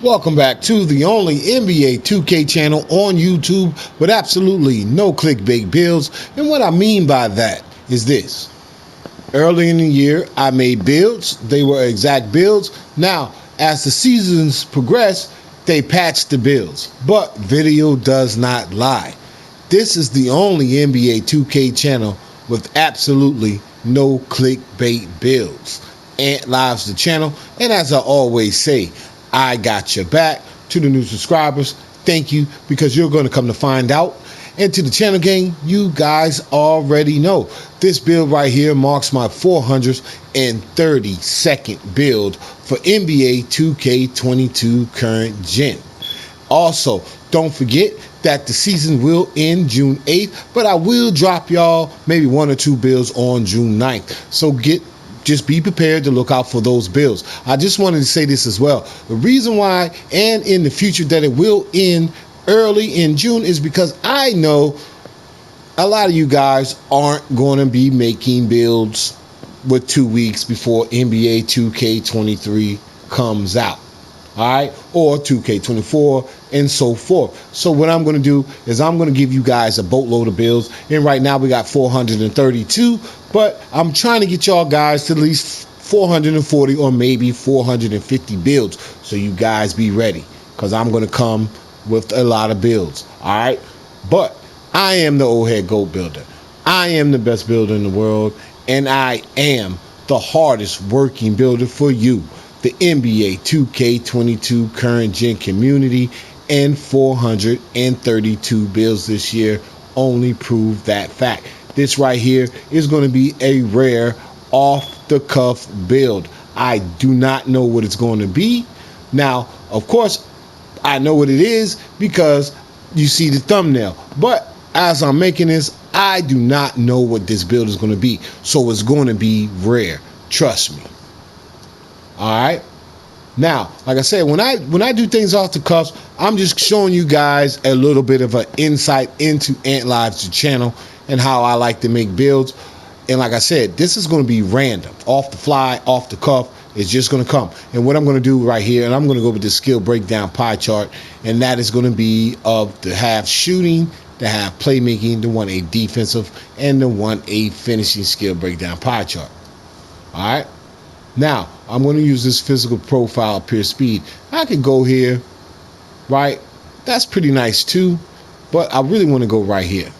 Welcome back to the only NBA 2K channel on YouTube with absolutely no clickbait builds. And what I mean by that is this. Early in the year, I made builds. They were exact builds. Now, as the seasons progress, they patched the builds. But video does not lie. This is the only NBA 2K channel with absolutely no clickbait builds. Ant Lives the channel. And as I always say, I got your back. To the new subscribers, thank you, because you're going to come to find out. And to the channel gang, you guys already know this build right here marks my 432nd build for NBA 2K22 current gen. Also, don't forget that the season will end June 8th, but I will drop y'all maybe 1 or 2 builds on June 9th. So just be prepared to look out for those builds. I just wanted to say this as well. The reason why, and in the future, that it will end early in June is because I know a lot of you guys aren't going to be making builds with 2 weeks before NBA 2K23 comes out. All right, or 2K24 and so forth. So what I'm going to do is I'm going to give you guys a boatload of builds, and right now we got 432, but I'm trying to get y'all guys to at least 440 or maybe 450 builds, so you guys be ready, because I'm going to come with a lot of builds. All right, but I am the old head goat builder. I am the best builder in the world, and I am the hardest working builder for you, the NBA 2K22 current gen community, and 432 builds this year only prove that fact. This right here is going to be a rare off the cuff build. I do not know what it's going to be. Now, of course, I know what it is because you see the thumbnail, but as I'm making this, I do not know what this build is going to be. So it's going to be rare. Trust me. All right. Now, like I said, when I do things off the cuffs, I'm just showing you guys a little bit of an insight into Ant Lives, the channel, and how I like to make builds. And like I said, this is going to be random, off the fly, off the cuff. It's just going to come. And what I'm going to do right here, and I'm going to go with the skill breakdown pie chart, and that is going to be of the half shooting, the half playmaking, the 1A defensive, and the 1A finishing skill breakdown pie chart. All right. Now, I'm going to use this physical profile pure speed. I could go here, right? That's pretty nice too, but I really want to go right here.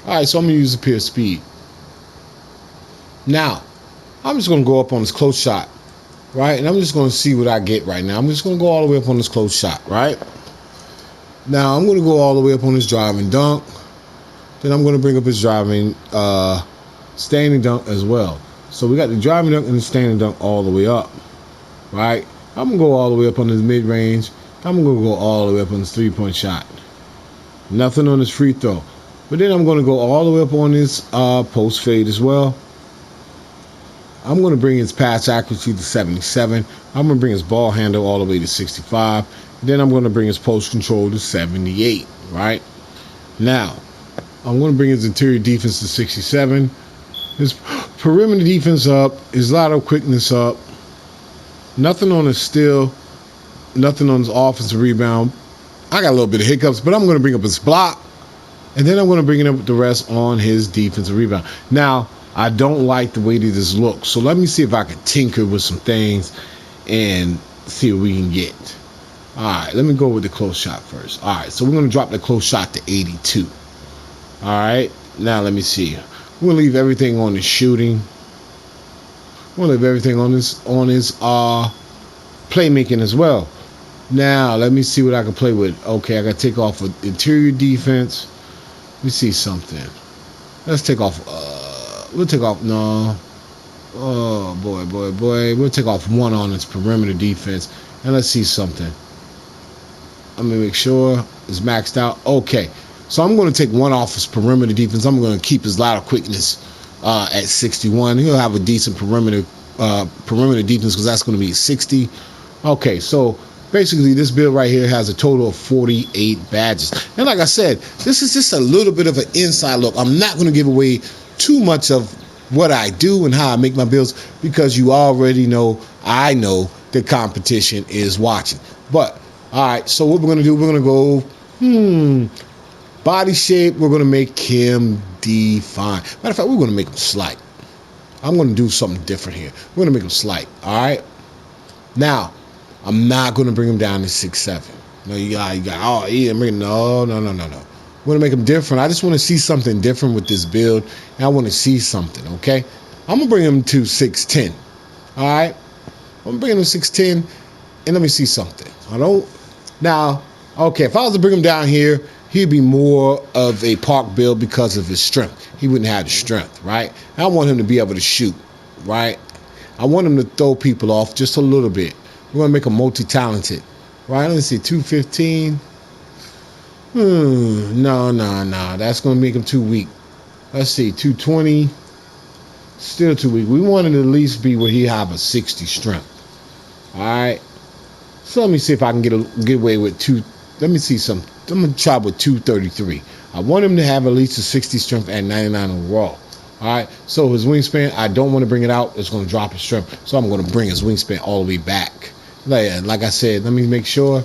All right, so I'm going to use the pure speed. Now, I'm just going to go up on this close shot, right? And I'm just going to see what I get right now. I'm just going to go all the way up on this close shot, right? Now, I'm going to go all the way up on this driving dunk. Then I'm going to bring up his driving standing dunk as well. So we got the driving dunk and the standing dunk all the way up, right? I'm going to go all the way up on this mid-range. I'm going to go all the way up on this three-point shot. Nothing on this free throw. But then I'm going to go all the way up on this post fade as well. I'm going to bring his pass accuracy to 77. I'm going to bring his ball handle all the way to 65. Then I'm going to bring his post control to 78, right? Now, I'm going to bring his interior defense to 67. His perimeter defense up, his lateral quickness up. Nothing on his steal, nothing on his offensive rebound. I got a little bit of hiccups, but I'm going to bring up his block, and then I'm going to bring it up with the rest on his defensive rebound. Now, I don't like the way that this looks, so let me see if I can tinker with some things and see what we can get. All right, let me go with the close shot first. All right, so we're going to drop the close shot to 82. All right, now let me see. We're going to leave everything on his shooting. We're going to leave everything on his playmaking as well. Now, let me see what I can play with. Okay, I got to take off an interior defense. Let me see something. Let's take off. We'll take off. No. Oh, boy. We'll take off 1 on its perimeter defense. And let's see something. I'm going to make sure it's maxed out. Okay. So I'm going to take 1 off his perimeter defense. I'm going to keep his lateral quickness at 61. He'll have a decent perimeter defense because that's going to be 60. Okay, so basically this build right here has a total of 48 badges. And like I said, this is just a little bit of an inside look. I'm not going to give away too much of what I do and how I make my builds because you already know I know the competition is watching. But All right, so what we're going to do, we're going to go, body shape, we're going to make him define. Matter of fact, we're going to make him slight. I'm going to do something different here. We're going to make him slight, all right? Now, I'm not going to bring him down to 6'7". No, you got, oh, yeah, no. We're going to make him different. I just want to see something different with this build, and I want to see something, okay? I'm going to bring him to 6'10", all right? I'm going to bring him to 6'10", and let me see something. Now, okay, if I was to bring him down here, he'd be more of a park build because of his strength. He wouldn't have the strength, right? I want him to be able to shoot, right? I want him to throw people off just a little bit. We're going to make him multi-talented, right? Let's see, 215. No. That's going to make him too weak. Let's see, 220. Still too weak. We want him to at least be where he have a 60 strength. All right. So let me see if I can get away with two. Let me see some. I'm going to try with 233. I want him to have at least a 60 strength and 99 overall. All right. So his wingspan, I don't want to bring it out. It's going to drop his strength. So I'm going to bring his wingspan all the way back. Like I said, let me make sure.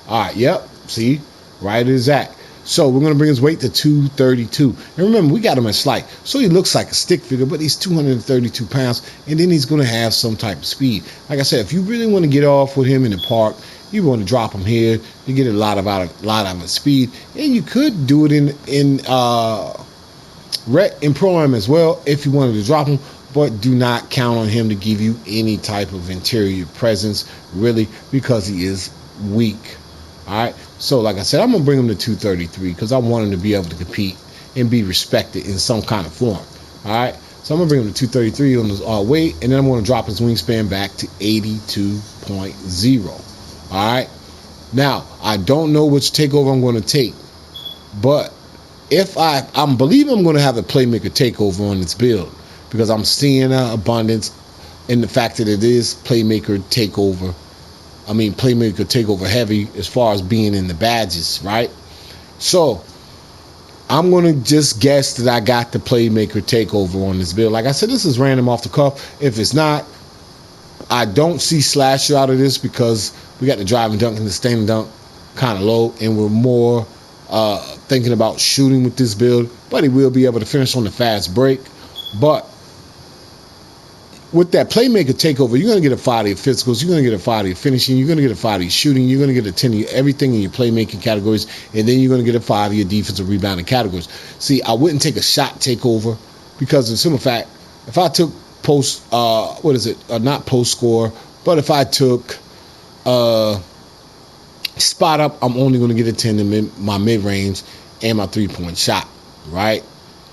All right. Yep. See, right as that. So we're going to bring his weight to 232. And remember, we got him at slight. So he looks like a stick figure, but he's 232 pounds. And then he's going to have some type of speed. Like I said, if you really want to get off with him in the park, you want to drop him here. You get a lot of his speed. And you could do it in Pro-Am as well if you wanted to drop him. But do not count on him to give you any type of interior presence, really, because he is weak. All right. So, like I said, I'm going to bring him to 233 because I want him to be able to compete and be respected in some kind of form. All right. So, I'm going to bring him to 233 on his weight, and then I'm going to drop his wingspan back to 82.0. All right. Now, I don't know which takeover I'm going to take, but if I believe I'm going to have a Playmaker takeover on this build because I'm seeing abundance in the fact that it is Playmaker takeover. Playmaker takeover heavy as far as being in the badges, right? So I'm going to just guess that I got the Playmaker takeover on this build. Like I said, this is random off the cuff. If it's not, I don't see Slasher out of this because we got the driving dunk and the standing dunk kind of low, and we're more thinking about shooting with this build. But he will be able to finish on the fast break. But with that Playmaker takeover, you're going to get a 5 of your physicals, you're going to get a 5 of your finishing, you're going to get a 5 of your shooting, you're going to get a 10 of your everything in your playmaking categories, and then you're going to get a 5 of your defensive rebounding categories. See, I wouldn't take a shot takeover because in simple fact, if I took not post score, but if I took spot up, I'm only going to get a 10 in my mid-range and my 3-point shot, right?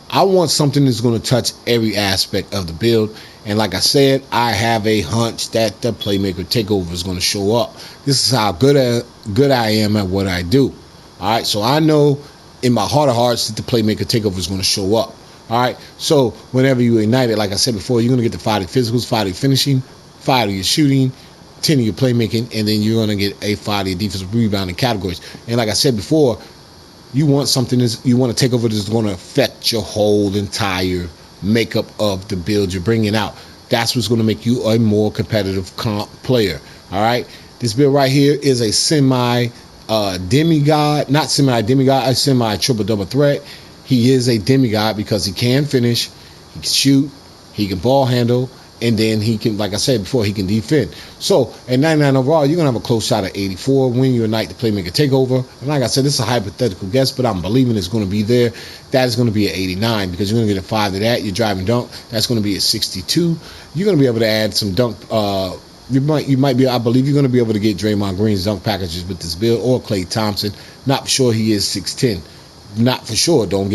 I want something that's going to touch every aspect of the build. And like I said, I have a hunch that the Playmaker takeover is going to show up. This is how good I am at what I do. All right, so I know in my heart of hearts that the Playmaker takeover is going to show up. All right, so whenever you ignite it, like I said before, you're going to get the 5 of your physicals, 5 of your finishing, 5 of your shooting, 10 of your playmaking, and then you're going to get a 5 of your defensive rebounding categories. And like I said before, you want something you want to take over that's going to affect your whole entire makeup of the build you're bringing out. That's what's going to make you a more competitive comp player. All right, this build right here is a semi demigod, not semi demigod, a semi triple double threat. He is a demigod because he can finish, he can shoot, he can ball handle, and then he can, like I said before, he can defend. So at 99 overall, you're gonna have a close shot at 84 when you ignite the Playmaker takeover. And like I said, this is a hypothetical guess, but I'm believing it's gonna be there. That is gonna be at 89 because you're gonna get a 5 of that. Your driving dunk, that's gonna be at 62. You're gonna be able to add some dunk. You might be. I believe you're gonna be able to get Draymond Green's dunk packages with this build, or Klay Thompson. Not for sure he is 6'10". Not for sure. Don't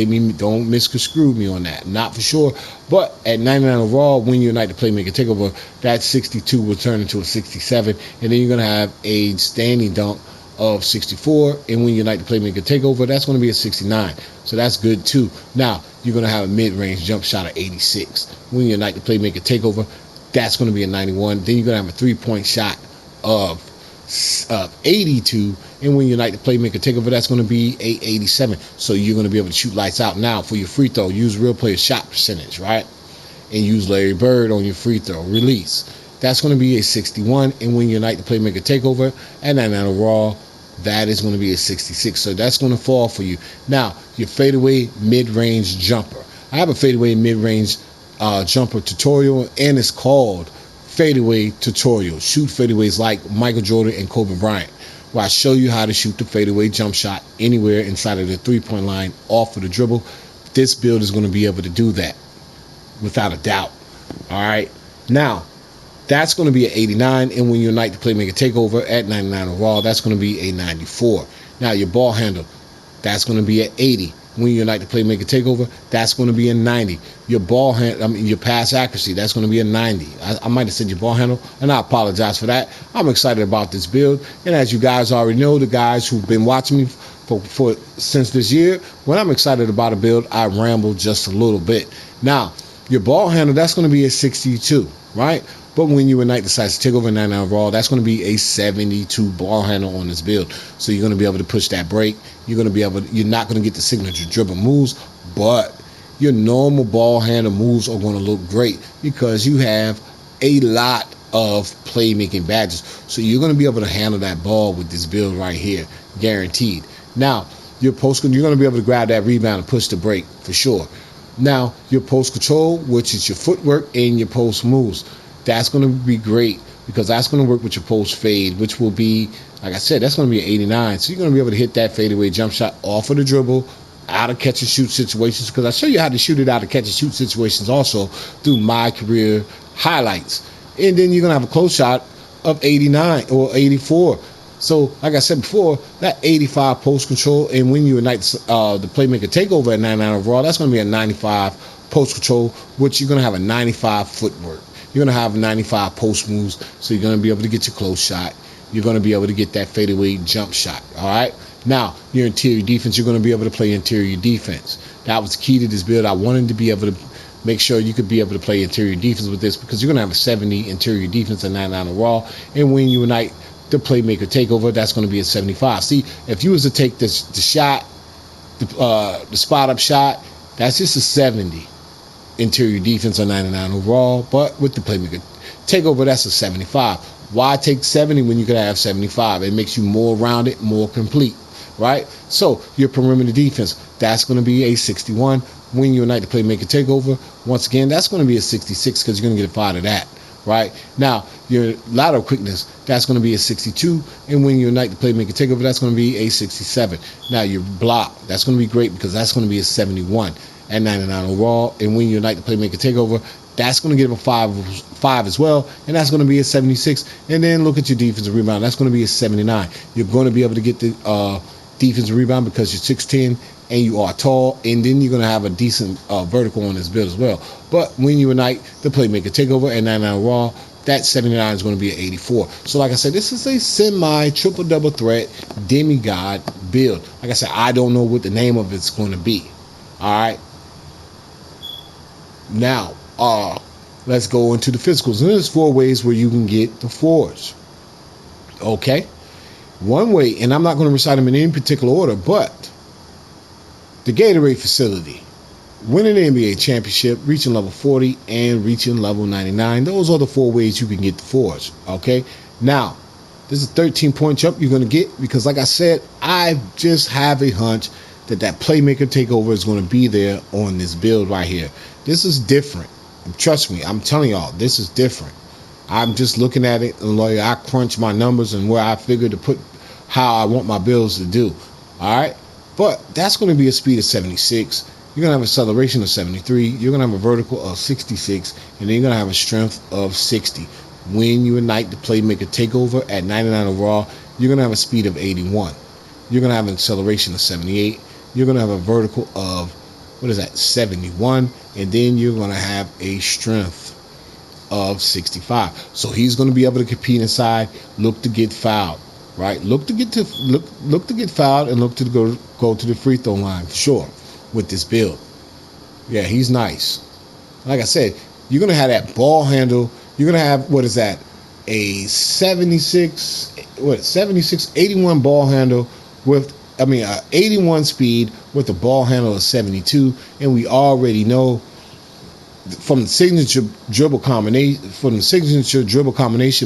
misconstrue me on that. Not for sure. But at 99 overall, when you ignite the Playmaker takeover, that 62 will turn into a 67, and then you're gonna have a standing dunk of 64, and when you ignite the Playmaker takeover, that's going to be a 69. So that's good too. Now you're going to have a mid-range jump shot of 86. When you ignite the Playmaker takeover, that's going to be a 91. Then you're going to have a 3-point shot of 82, and when you ignite the Playmaker takeover, that's going to be a 87. So you're going to be able to shoot lights out. Now for your free throw, use real player shot percentage, right? And use Larry Bird on your free throw release. that's going to be a 61. And when you unite the Playmaker Takeover at 99 overall, that is going to be a 66. So that's going to fall for you. Now, your fadeaway mid-range jumper. I have a fadeaway mid-range jumper tutorial, and it's called Fadeaway Tutorial. Shoot fadeaways like Michael Jordan and Kobe Bryant, where I show you how to shoot the fadeaway jump shot anywhere inside of the three-point line off of the dribble. This build is going to be able to do that without a doubt. All right. Now, that's going to be an 89, and when you unite the Playmaker Takeover at 99 overall, that's going to be a 94. Now, your ball handle, that's going to be an 80. When you unite the Playmaker Takeover, that's going to be a 90. Your your pass accuracy, that's going to be a 90. I might have said your ball handle, and I apologize for that. I'm excited about this build, and as you guys already know, the guys who've been watching me since this year, when I'm excited about a build, I ramble just a little bit. Now, your ball handle, that's going to be a 62, right? But when you unite the size to Takeover 99 overall, that's going to be a 72 ball handle on this build. So you're going to be able to push that break. You're not going to get the signature dribble moves, but your normal ball handle moves are going to look great because you have a lot of playmaking badges. So you're going to be able to handle that ball with this build right here, guaranteed. Now, you're going to be able to grab that rebound and push the break for sure. Now, your post control, which is your footwork and your post moves, that's going to be great because that's going to work with your post fade, which will be, like I said, that's going to be an 89. So you're going to be able to hit that fadeaway jump shot off of the dribble, out of catch and shoot situations, because I show you how to shoot it out of catch and shoot situations also through my career highlights. And then you're going to have a close shot of 89 or 84. So, like I said before, that 85 post control, and when you unite the Playmaker Takeover at 99 overall, that's going to be a 95 post control, which you're going to have a 95 footwork. You're going to have 95 post moves, so you're going to be able to get your close shot. You're going to be able to get that fadeaway jump shot, all right? Now, your interior defense, you're going to be able to play interior defense. That was key to this build. I wanted to be able to make sure you could be able to play interior defense with this because you're going to have a 70 interior defense at 99 overall, and when you unite the Playmaker Takeover, that's going to be a 75. See, if you was to take the shot, the spot up shot, that's just a 70. Interior defense on 99 overall, but with the Playmaker Takeover, that's a 75. Why take 70 when you could have 75? It makes you more rounded, more complete, right? So your perimeter defense, that's going to be a 61. When you unite the Playmaker Takeover, once again, that's going to be a 66 because you're going to get a 5 of that, right? Now, your lateral quickness, that's going to be a 62. And when you unite the Playmaker Takeover, that's going to be a 67. Now, your block, that's going to be great because that's going to be a 71. At 99 overall, and when you unite the Playmaker Takeover, that's going to give a 5 as well, and that's going to be a 76. And then look at your defensive rebound, that's going to be a 79. You're going to be able to get the defensive rebound because you're 6'10 and you are tall, and then you're going to have a decent vertical on this build as well. But when you unite the Playmaker Takeover at 99 overall, that 79 is going to be an 84. So like I said, this is a semi triple double threat demigod build. Like I said, I don't know what the name of it's going to be. All right. Now, let's go into the physicals. And there's 4 ways where you can get the Forge. Okay? One way, and I'm not going to recite them in any particular order, but the Gatorade facility, winning the NBA championship, reaching level 40, and reaching level 99. Those are the 4 ways you can get the Forge. Okay? Now, this is a 13-point jump you're going to get because, like I said, I just have a hunch that Playmaker Takeover is going to be there on this build right here. This is different. Trust me, I'm telling y'all, this is different. I'm just looking at it and like I crunch my numbers and where I figure to put how I want my builds to do. All right, but that's going to be a speed of 76. You're going to have an acceleration of 73. You're going to have a vertical of 66, and then you're going to have a strength of 60. When you unite the Playmaker Takeover at 99 overall, you're going to have a speed of 81. You're going to have an acceleration of 78. You're going to have a vertical of 71, and then you're going to have a strength of 65. So he's going to be able to compete inside, look to get fouled, right? Look to get fouled and look to go to the free throw line for sure with this build. Yeah, he's nice. Like I said, you're going to have that ball handle. You're going to have a 81 ball handle with 81 speed with a ball handle of 72, and we already know from the signature dribble combination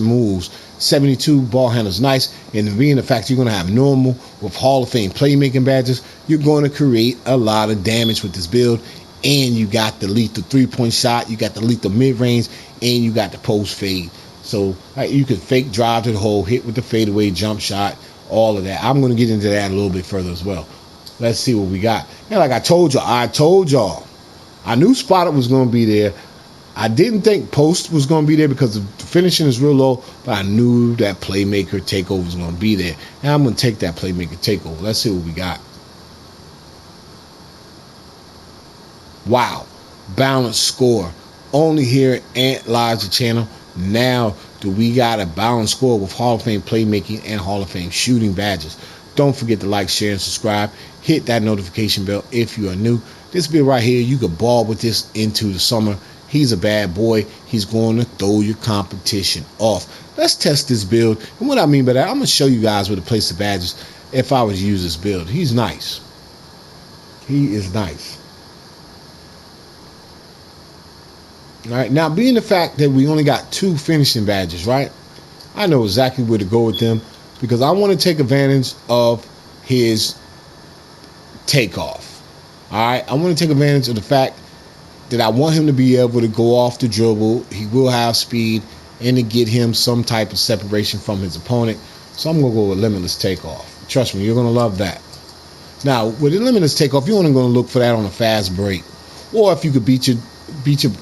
moves, 72 ball handlers nice, and being the fact you're going to have normal with Hall of Fame playmaking badges, you're going to create a lot of damage with this build. And you got the lethal 3-point shot, you got the lethal mid-range, and you got the post fade. So you can fake drive to the hole, hit with the fadeaway jump shot, all of that. I'm going to get into that a little bit further as well. Let's see what we got. And like I told y'all, I knew Spotted was going to be there. I didn't think Post was going to be there because the finishing is real low, but I knew that Playmaker Takeover was going to be there. And I'm going to take that Playmaker Takeover. Let's see what we got. Wow, balanced score. Only here at Ant Lives channel. Now, do we got a balanced score with Hall of Fame playmaking and Hall of Fame shooting badges? Don't forget to like, share, and subscribe. Hit that notification bell if you are new. This build right here, you could ball with this into the summer. He's a bad boy. He's going to throw your competition off. Let's test this build. And what I mean by that, I'm going to show you guys where to place the badges if I was to use this build. He's nice. He is nice. All right, now being the fact that we only got 2 finishing badges, right? I know exactly where to go with them because I want to take advantage of his takeoff. All right, I want to take advantage of the fact that I want him to be able to go off the dribble. He will have speed and to get him some type of separation from his opponent. So I'm going to go with limitless takeoff. Trust me, you're going to love that. Now, with the limitless takeoff, you're only going to look for that on a fast break. Or if you could beat your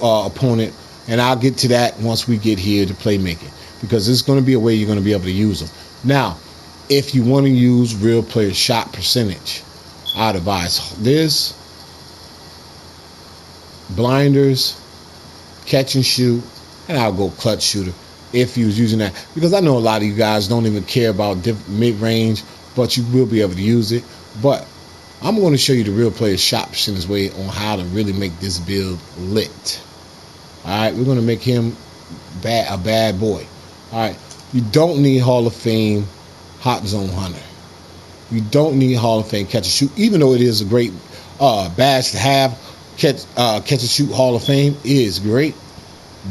opponent, and I'll get to that once we get here to playmaking, because it's going to be a way you're going to be able to use them. Now, if you want to use real player shot percentage, I'd advise this: blinders, catch and shoot, and I'll go clutch shooter if you was using that, because I know a lot of you guys don't even care about mid-range, but you will be able to use it. But I'm going to show you the real player shot percentage way on how to really make this build lit. All right, we're going to make him a bad boy. All right, you don't need Hall of Fame hot zone hunter. You don't need Hall of Fame catch and shoot, even though it is a great badge to have. Catch and shoot Hall of Fame is great,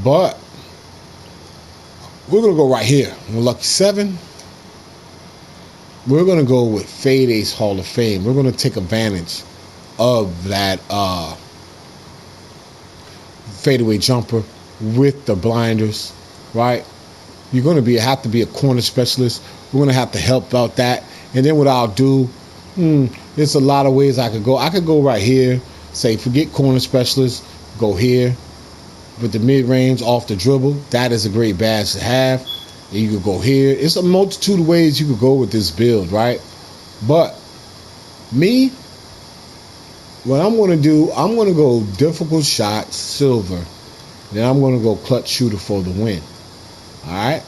but we're going to go right here. We're lucky 7. We're going to go with Fade Ace Hall of Fame. We're going to take advantage of that fadeaway jumper with the blinders, right? You're going to have to be a corner specialist. We're going to have to help out that. And then what I'll do, there's a lot of ways I could go. I could go right here, say forget corner specialist, go here with the mid-range off the dribble. That is a great badge to have. You could go here. It's a multitude of ways you could go with this build, right? But me, what I'm going to do, I'm going to go difficult shot, silver. Then I'm going to go clutch shooter for the win. All right?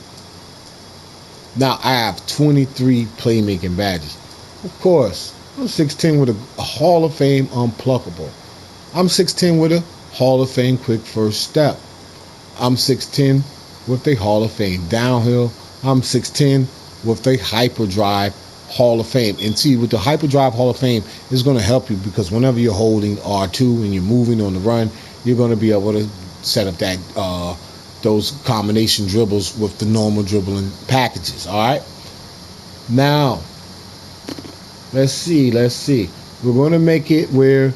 Now, I have 23 playmaking badges. Of course, I'm 6'10 with a Hall of Fame unpluckable. I'm 6'10 with a Hall of Fame quick first step. I'm 6'10 with a Hall of Fame downhill. I'm 6'10 with a hyperdrive Hall of Fame. And see, with the hyperdrive Hall of Fame, it's going to help you because whenever you're holding R2 and you're moving on the run, you're going to be able to set up that those combination dribbles with the normal dribbling packages. All right. Now, let's see. We're going to make it where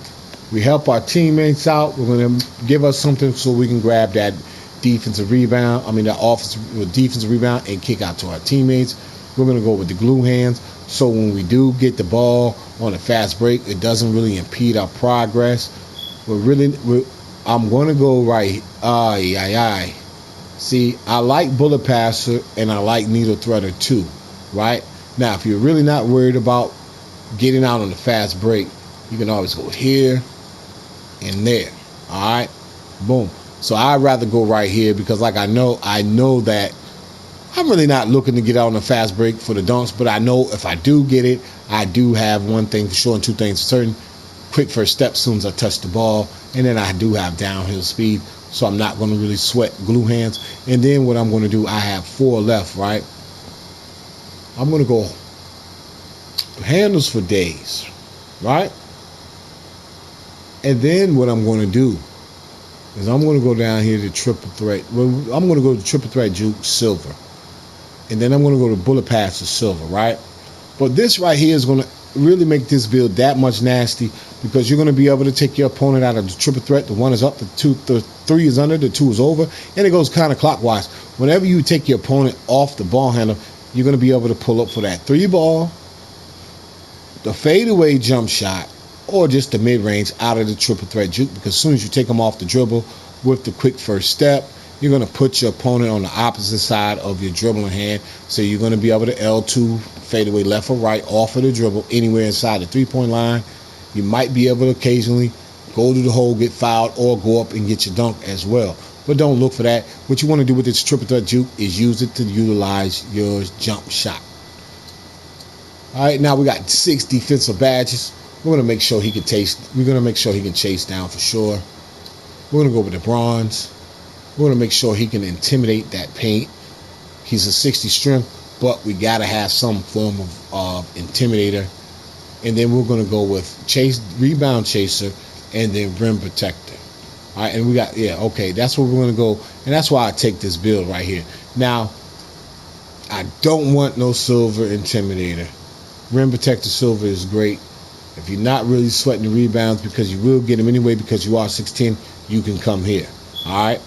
we help our teammates out. We're going to give us something so we can grab that defensive rebound. That offensive defensive rebound and kick out to our teammates. We're going to go with the glue hands. So when we do get the ball on a fast break, it doesn't really impede our progress. I'm going to go right. See, I like bullet passer and I like needle threader too, right? Now, if you're really not worried about getting out on the fast break, you can always go here and there. All right, boom. So I'd rather go right here because, like, I know that I'm really not looking to get out on a fast break for the dunks, but I know if I do get it, I do have one thing for sure and two things for certain. Quick first step as soon as I touch the ball, and then I do have downhill speed, so I'm not going to really sweat glue hands. And then what I'm going to do, I have 4 left, right? I'm going to go handles for days, right? And then what I'm going to do, is I'm going to go down here to triple threat. Well, I'm going to go to triple threat juke silver, and then I'm going to go to bullet pass to silver, right? But this right here is going to really make this build that much nasty, because you're going to be able to take your opponent out of the triple threat. The 1 is up, the 3 is under, the 2 is over, and it goes counterclockwise. Whenever you take your opponent off the ball handle, you're going to be able to pull up for that 3 ball, the fadeaway jump shot, or just the mid-range out of the triple threat juke, because as soon as you take them off the dribble with the quick first step, you're going to put your opponent on the opposite side of your dribbling hand. So you're going to be able to L2 fadeaway left or right off of the dribble anywhere inside the three-point line. You might be able to occasionally go to the hole, get fouled, or go up and get your dunk as well. But don't look for that. What you want to do with this triple threat juke is use it to utilize your jump shot. All right, now we got 6 defensive badges. We're going to make sure he can chase down for sure. We're going to go with the bronze. We're going to make sure he can intimidate that paint. He's a 60 strength, but we got to have some form of intimidator. And then we're going to go with rebound chaser, and then rim protector. All right, and we got, that's where we're going to go. And that's why I take this build right here. Now, I don't want no silver intimidator. Rim protector silver is great. If you're not really sweating the rebounds, because you will get them anyway because you are 6'10", you can come here. All right.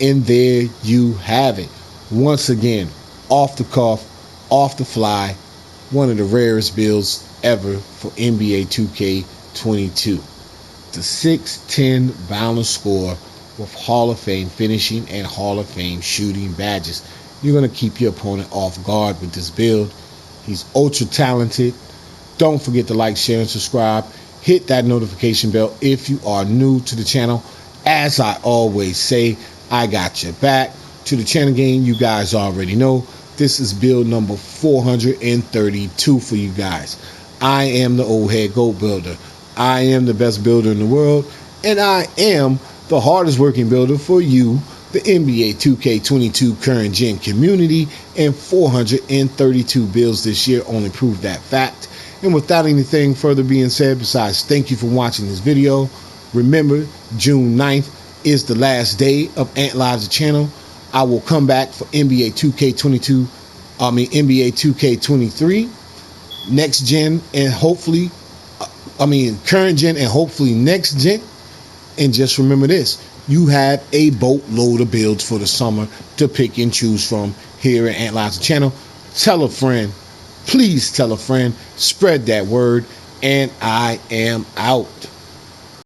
And there you have it. Once again, off the cuff, off the fly, one of the rarest builds ever for NBA 2K22. The 6'10" balanced score with Hall of Fame finishing and Hall of Fame shooting badges. You're going to keep your opponent off guard with this build. He's ultra talented. Don't forget to like, share, and subscribe. Hit that notification bell if you are new to the channel. As I always say, I got your back. To the channel game, you guys already know. This is build number 432 for you guys. I am the old head goat builder. I am the best builder in the world. And I am the hardest working builder for you, the NBA 2K22 current gen community. And 432 builds this year only prove that fact. And without anything further being said, besides thank you for watching this video, remember June 9th is the last day of Ant Lives the channel. I will come back for NBA 2K23 next gen, and hopefully current gen, and hopefully next gen. And just remember this, you have a boatload of builds for the summer to pick and choose from here at Ant Lives the channel. Tell a friend. Please tell a friend. Spread that word. And I am out.